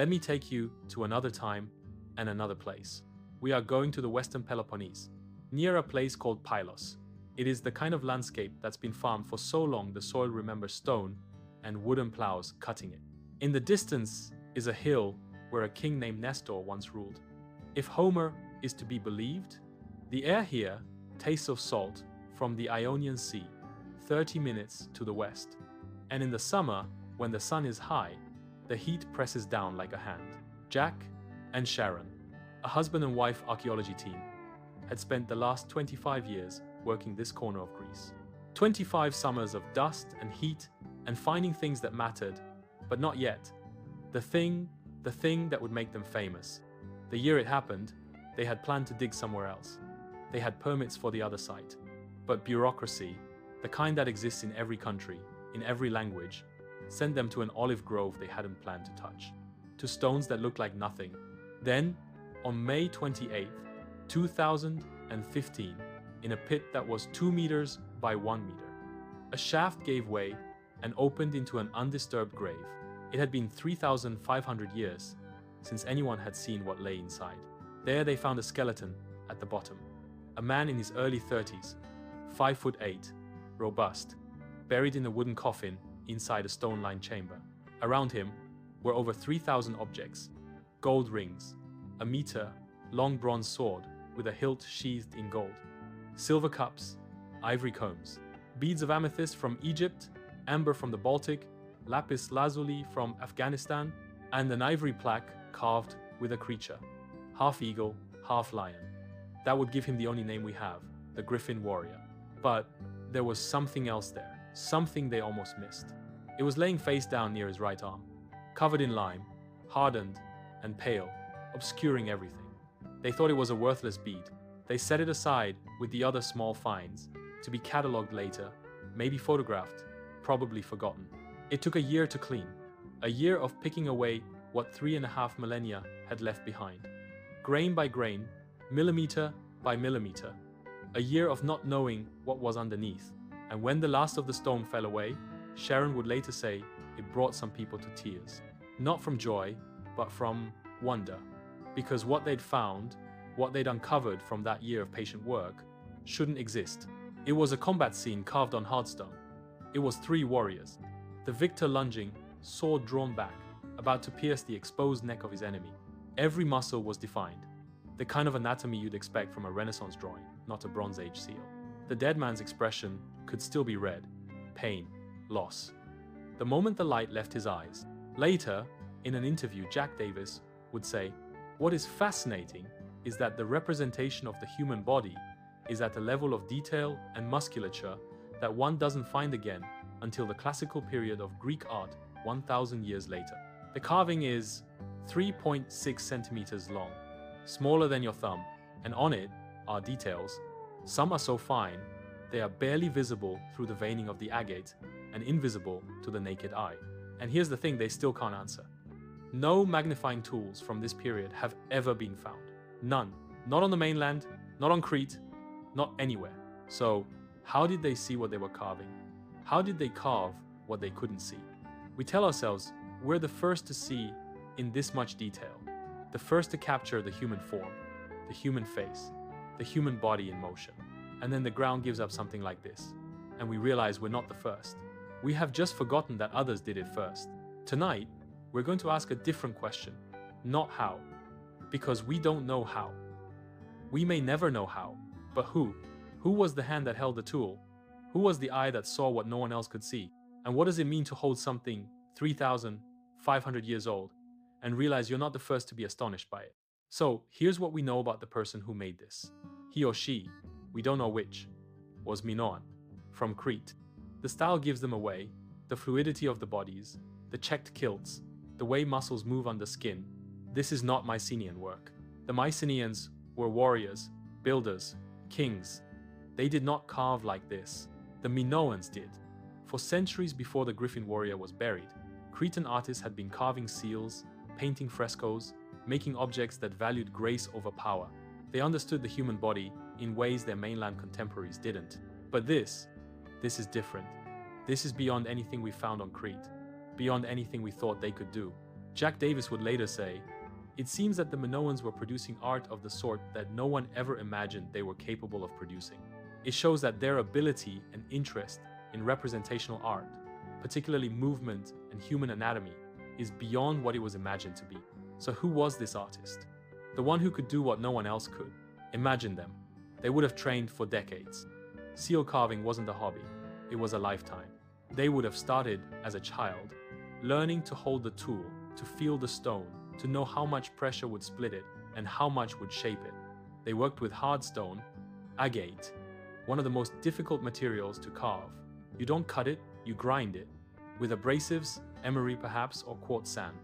Let me take you to another time and another place. We are going to the western Peloponnese, near a place called Pylos. It is the kind of landscape that's been farmed for so long the soil remembers stone and wooden plows cutting it. In the distance is a hill where a king named Nestor once ruled. If Homer is to be believed, the air here tastes of salt from the Ionian Sea, 30 minutes to the west. And in the summer, when the sun is high, the heat presses down like a hand. Jack and Sharon, a husband and wife archaeology team, had spent the last 25 years working this corner of Greece. 25 summers of dust and heat and finding things that mattered, but not yet. The thing that would make them famous. The year it happened, they had planned to dig somewhere else. They had permits for the other site. But bureaucracy, the kind that exists in every country, in every language, sent them to an olive grove they hadn't planned to touch, to stones that looked like nothing. Then, on May 28th, 2015, in a pit that was 2 meters by 1 meter, a shaft gave way and opened into an undisturbed grave. It had been 3,500 years since anyone had seen what lay inside. There they found a skeleton at the bottom. A man in his early 30s, 5'8", robust, buried in a wooden coffin inside a stone-lined chamber. Around him were over 3,000 objects, gold rings, a meter-long bronze sword with a hilt sheathed in gold, silver cups, ivory combs, beads of amethyst from Egypt, amber from the Baltic, lapis lazuli from Afghanistan, and an ivory plaque carved with a creature, half eagle, half lion. That would give him the only name we have, the Griffin Warrior. But there was something else there, something they almost missed. It was laying face down near his right arm, covered in lime, hardened and pale, obscuring everything. They thought it was a worthless bead. They set it aside with the other small finds, to be catalogued later, maybe photographed, probably forgotten. It took a year to clean, a year of picking away what 3.5 millennia had left behind. Grain by grain, millimeter by millimeter, a year of not knowing what was underneath. And when the last of the stone fell away, Sharon would later say it brought some people to tears. Not from joy, but from wonder. Because what they'd found, what they'd uncovered from that year of patient work, shouldn't exist. It was a combat scene carved on hard stone. It was 3 warriors. The victor lunging, sword drawn back, about to pierce the exposed neck of his enemy. Every muscle was defined. The kind of anatomy you'd expect from a Renaissance drawing, not a Bronze Age seal. The dead man's expression could still be read. Pain, loss. The moment the light left his eyes. Later, in an interview, Jack Davis would say, "What is fascinating is that the representation of the human body is at a level of detail and musculature that one doesn't find again until the classical period of Greek art 1,000 years later. The carving is 3.6 centimeters long, smaller than your thumb, and on it are details. Some are so fine, they are barely visible through the veining of the agate and invisible to the naked eye." And here's the thing they still can't answer. No magnifying tools from this period have ever been found. None. Not on the mainland, not on Crete, not anywhere. So, how did they see what they were carving? How did they carve what they couldn't see? We tell ourselves we're the first to see in this much detail, the first to capture the human form, the human face, the human body in motion. And then the ground gives up something like this, and we realize we're not the first. We have just forgotten that others did it first. Tonight, we're going to ask a different question, not how, because we don't know how. We may never know how, but who? Who was the hand that held the tool? Who was the eye that saw what no one else could see? And what does it mean to hold something 3,500 years old and realize you're not the first to be astonished by it? So here's what we know about the person who made this. He or she, we don't know which, was Minoan, from Crete. The style gives them away, the fluidity of the bodies, the checked kilts, the way muscles move under skin. This is not Mycenaean work. The Mycenaeans were warriors, builders, kings. They did not carve like this. The Minoans did. For centuries before the Griffin Warrior was buried, Cretan artists had been carving seals, painting frescoes, making objects that valued grace over power. They understood the human body in ways their mainland contemporaries didn't. But this is different. This is beyond anything we found on Crete, beyond anything we thought they could do. Jack Davis would later say, "It seems that the Minoans were producing art of the sort that no one ever imagined they were capable of producing." It shows that their ability and interest in representational art, particularly movement and human anatomy, is beyond what it was imagined to be. So who was this artist? The one who could do what no one else could. Imagine them. They would have trained for decades. Seal carving wasn't a hobby, it was a lifetime. They would have started as a child, learning to hold the tool, to feel the stone, to know how much pressure would split it and how much would shape it. They worked with hard stone, agate, one of the most difficult materials to carve. You don't cut it, you grind it, with abrasives, emery perhaps, or quartz sand.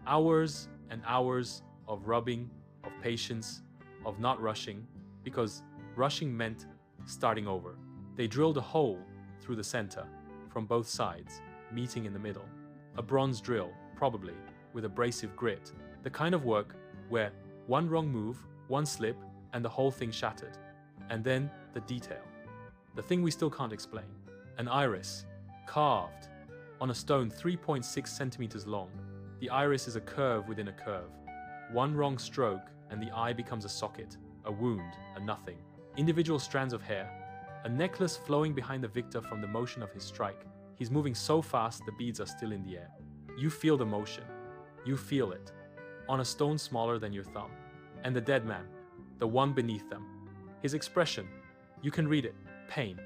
Hours and hours of rubbing, of patience, of not rushing, because rushing meant starting over. They drilled a hole through the center, from both sides, meeting in the middle. A bronze drill, probably, with abrasive grit, the kind of work where one wrong move, one slip, and the whole thing shattered. And then the detail. The thing we still can't explain. An iris, carved on a stone 3.6 centimeters long. The iris is a curve within a curve. One wrong stroke and the eye becomes a socket, a wound, a nothing. Individual strands of hair, a necklace flowing behind the victor from the motion of his strike. He's moving so fast the beads are still in the air. You feel the motion. You feel it. On a stone smaller than your thumb. And the dead man, the one beneath them. His expression, you can read it. Pain.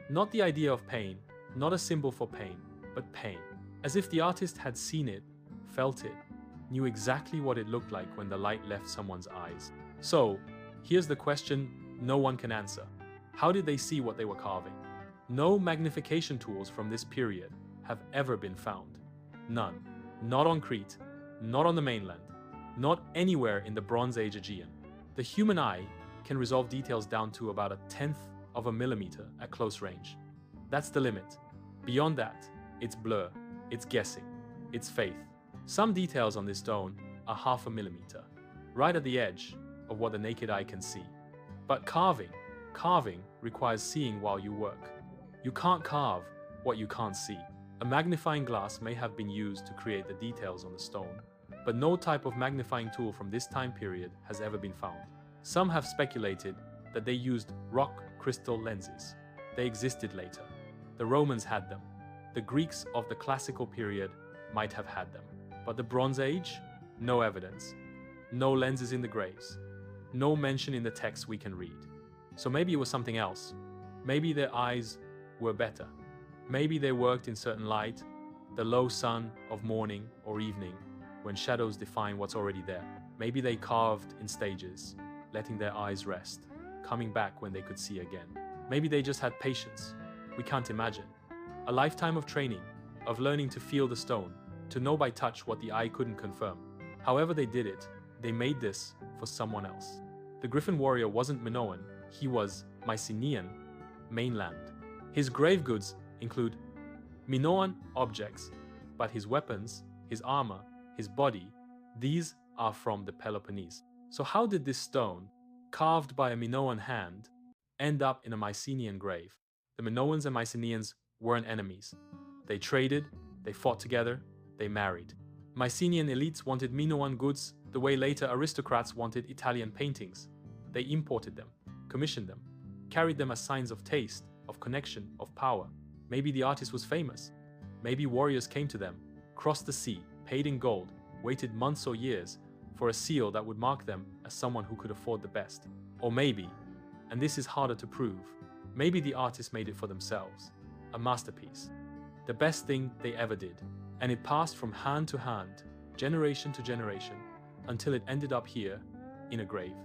Not the idea of pain, not a symbol for pain, but pain. As if the artist had seen it, felt it, knew exactly what it looked like when the light left someone's eyes. So, here's the question no one can answer. How did they see what they were carving? No magnification tools from this period have ever been found. None. Not on Crete, not on the mainland, not anywhere in the Bronze Age Aegean. The human eye can resolve details down to about 1/10 of a millimeter at close range. That's the limit. Beyond that, it's blur, it's guessing, it's faith. Some details on this stone are 1/2 millimeter, right at the edge of what the naked eye can see. But carving requires seeing while you work. You can't carve what you can't see. A magnifying glass may have been used to create the details on the stone, but no type of magnifying tool from this time period has ever been found. Some have speculated that they used rock crystal lenses. They existed later. The Romans had them. The Greeks of the classical period might have had them. But the Bronze Age? No evidence. No lenses in the graves. No mention in the texts we can read. So maybe it was something else. Maybe their eyes were better. Maybe they worked in certain light, the low sun of morning or evening, when shadows define what's already there. Maybe they carved in stages, letting their eyes rest, coming back when they could see again. Maybe they just had patience. We can't imagine. A lifetime of training, of learning to feel the stone, to know by touch what the eye couldn't confirm. However they did it, they made this for someone else. The Griffin Warrior wasn't Minoan, he was Mycenaean, mainland. His grave goods include Minoan objects, but his weapons, his armor, his body, these are from the Peloponnese. So how did this stone, carved by a Minoan hand, end up in a Mycenaean grave? The Minoans and Mycenaeans weren't enemies. They traded, they fought together, they married. Mycenaean elites wanted Minoan goods the way later aristocrats wanted Italian paintings. They imported them, commissioned them, carried them as signs of taste, of connection, of power. Maybe the artist was famous. Maybe warriors came to them, crossed the sea, paid in gold, waited months or years for a seal that would mark them as someone who could afford the best. Or maybe, and this is harder to prove, maybe the artist made it for themselves. A masterpiece. The best thing they ever did. And it passed from hand to hand, generation to generation, until it ended up here, in a grave,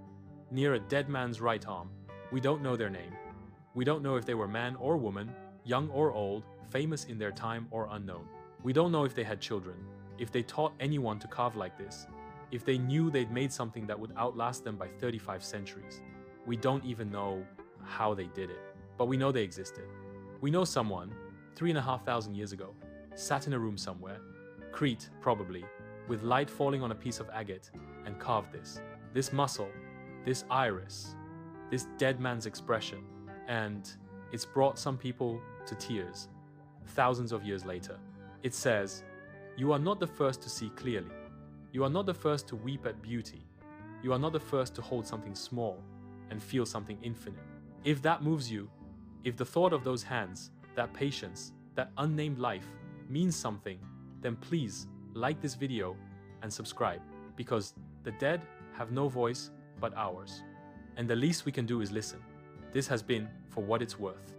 near a dead man's right arm. We don't know their name. We don't know if they were man or woman, young or old, famous in their time or unknown. We don't know if they had children, if they taught anyone to carve like this, if they knew they'd made something that would outlast them by 35 centuries. We don't even know how they did it, but we know they existed. We know someone, 3,500 years ago, sat in a room somewhere, Crete probably, with light falling on a piece of agate, and carved this muscle, this iris, this dead man's expression, and it's brought some people to tears, thousands of years later. It says, "You are not the first to see clearly. You are not the first to weep at beauty. You are not the first to hold something small and feel something infinite. If that moves you, if the thought of those hands, that patience, that unnamed life means something, then please like this video and subscribe, because the dead have no voice but ours. And the least we can do is listen. This has been For What It's Worth.